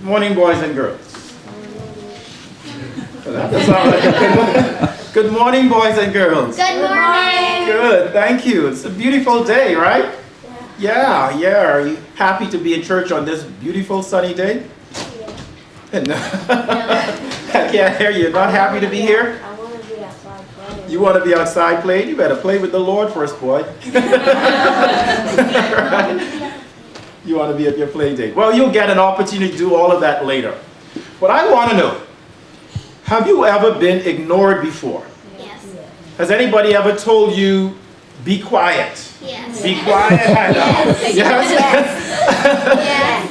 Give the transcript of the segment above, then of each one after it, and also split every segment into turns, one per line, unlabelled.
Morning, boys and girls. That does sound like a good morning. Good morning, boys and girls.
Good morning.
Good, thank you. It's a beautiful day, right? Yeah. Are you happy to be in church on this beautiful sunny day? I can't hear you. Not happy to be here?
I want to be outside playing.
You want to be outside playing? You better play with the Lord first, boy. Right? You want to be at your play date. Well, you'll get an opportunity to do all of that later. But I want to know, have you ever been ignored before?
Yes.
Has anybody ever told you, be quiet?
Yes.
Be quiet? I know. Yes?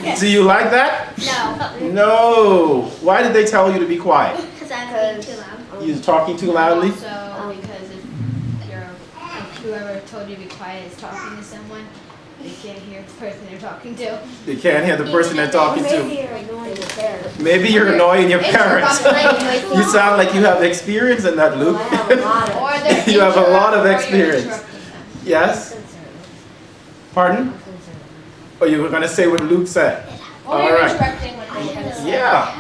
Yes.
Do you like that?
No.
No. Why did they tell you to be quiet?
Because I'm being too loud.
You're talking too loudly?
Also, because if whoever told you to be quiet is talking to someone, they can't hear the person they're talking to.
They can't hear the person they're talking
Maybe
to.
you're ignoring your parents.
Maybe you're annoying your
It's
parents.
probably-
You sound like you have experience in that, Luke.
I have a lot of.
Or they're
You have a lot of
or you're
experience.
interrupting them.
Yes? Pardon? Or you were going to say what Luke said?
Or
All
you're
right.
interrupting what they're going to say.
Yeah.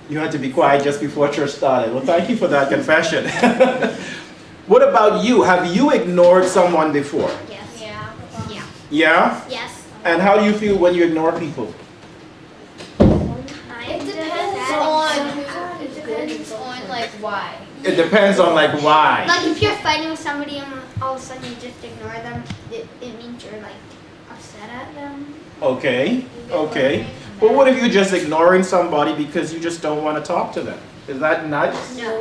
You had to be quiet just before church started. Well, thank you for that confession. What about you? Have you ignored someone before?
Yes.
Yeah.
Yeah.
Yeah?
Yes.
And how do you feel when you ignore people?
It depends on like why.
It depends on like why.
Like if you're fighting with somebody and all of a sudden you just ignore them, it means you're like upset at them.
Okay, okay. But what if you're just ignoring somebody because you just don't want to talk to them? Is that nice?
No,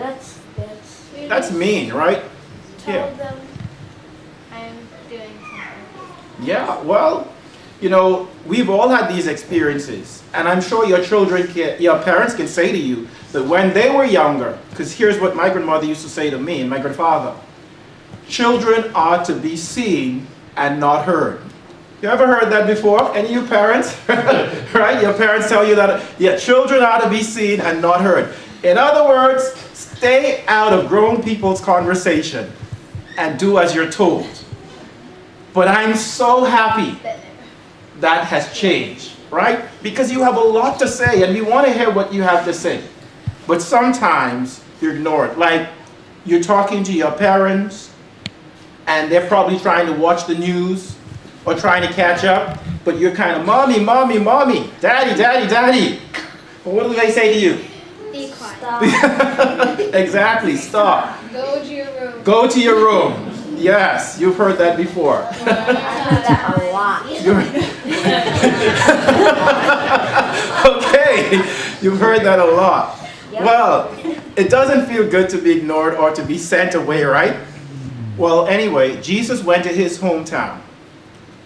That's mean, right?
Tell them I'm doing something.
Yeah, well, you know, we've all had these experiences, and I'm sure your your parents can say to you that when they were younger, because here's what my grandmother used to say to me and my grandfather, children are to be seen and not heard. You ever heard that before? Any of you parents? Right? Your parents tell you that, yeah, children are to be seen and not heard. In other words, stay out of grown people's conversation and do as you're told. But I'm so happy that has changed, right? Because you have a lot to say and we want to hear what you have to say. But sometimes you're ignored. Like you're talking to your parents and they're probably trying to watch the news or trying to catch up, but you're kind of, mommy, mommy, mommy, daddy, daddy, daddy. Well, what do they say to you?
Be quiet.
Exactly, stop.
Go to your room.
Go to your room. Yes, you've heard that before.
I heard that a lot.
Okay, you've heard that a lot.
Yep.
Well, it doesn't feel good to be ignored or to be sent away, right? Well, anyway, Jesus went to his hometown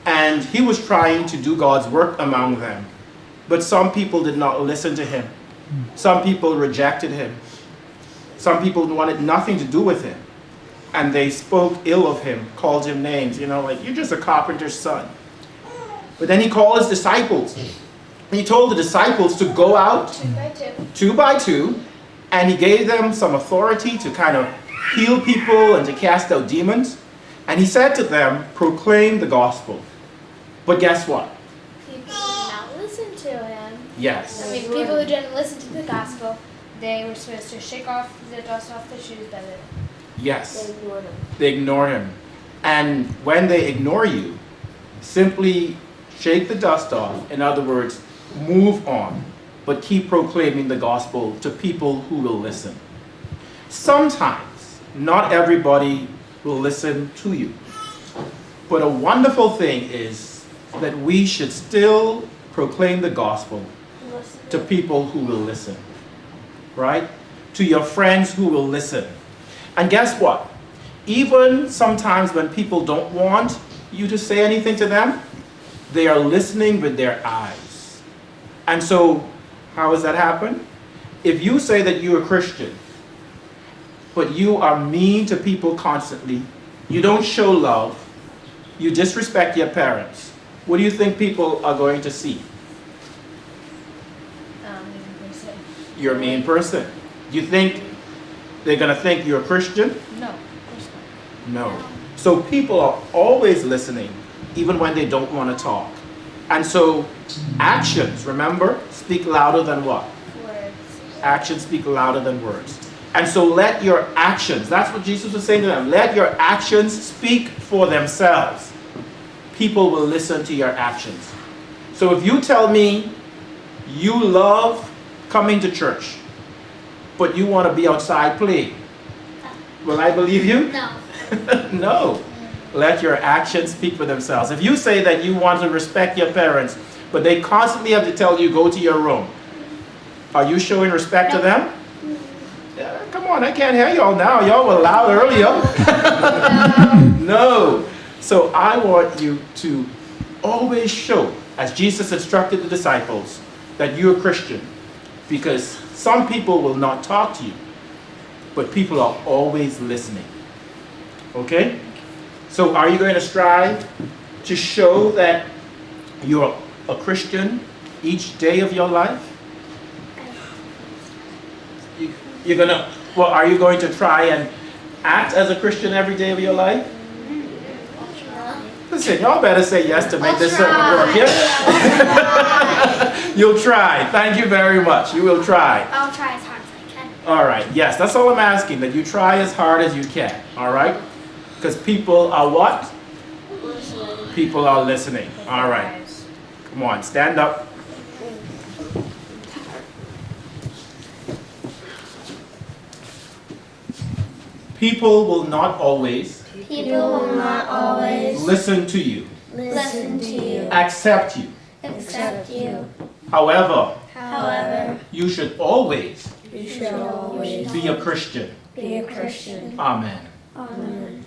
and he was trying to do God's work among them. But some people did not listen to him. Some people rejected him. Some people wanted nothing to do with him. And they spoke ill of him, called him names, you know, like, you're just a carpenter's son. But then he called his disciples. And he told the disciples to go out 2 by 2, and he gave them some authority to kind of heal people and to cast out demons. And he said to them, proclaim the gospel. But guess what?
People did not listen to him.
Yes.
I mean, people who didn't listen to the gospel, they were supposed to shake off the dust off their shoes by the
Yes.
ignore them.
They ignore him. And when they ignore you, simply shake the dust off. In other words, move on, but keep proclaiming the gospel to people who will listen. Sometimes, not everybody will listen to you. But a wonderful thing is that we should still proclaim the gospel to people who will listen, right? To your friends who will listen. And guess what? Even sometimes when people don't want you to say anything to them, they are listening with their eyes. And so, how does that happen? If you say that you're a Christian, but you are mean to people constantly, you don't show love, you disrespect your parents, what do you think people are going to see? You're a mean person. Do you think they're going to think you're a Christian?
No, of course not.
No. So people are always listening, even when they don't want to talk. And so actions, remember, speak louder than what?
Words.
Actions speak louder than words. And so let your actions, that's what Jesus was saying to them, let your actions speak for themselves. People will listen to your actions. So if you tell me you love coming to church, but you want to be outside playing, will I believe you?
No.
No. Let your actions speak for themselves. If you say that you want to respect your parents, but they constantly have to tell you go to your room, are you showing respect to them? Yeah, come on, I can't hear y'all now. Y'all were loud earlier. No. So I want you to always show, as Jesus instructed the disciples, that you're a Christian. Because some people will not talk to you, but people are always listening. Okay? So are you going to strive to show that you're a Christian each day of your life? You're gonna, well, are you going to try and act as a Christian every day of your life? Listen, y'all better say yes to make this sermon work, yeah? You'll try. Thank you very much. You will try.
I'll try as hard as I can.
All right. Yes, that's all I'm asking, that you try as hard as you can. All right? Because people are what? People are listening. All right. Come on, stand up. People will not always
People will not always
listen to you,
listen to you,
accept you.
accept you.
However,
However,
you should always
you should always
be a Christian.
be a Christian.
Amen.
Amen.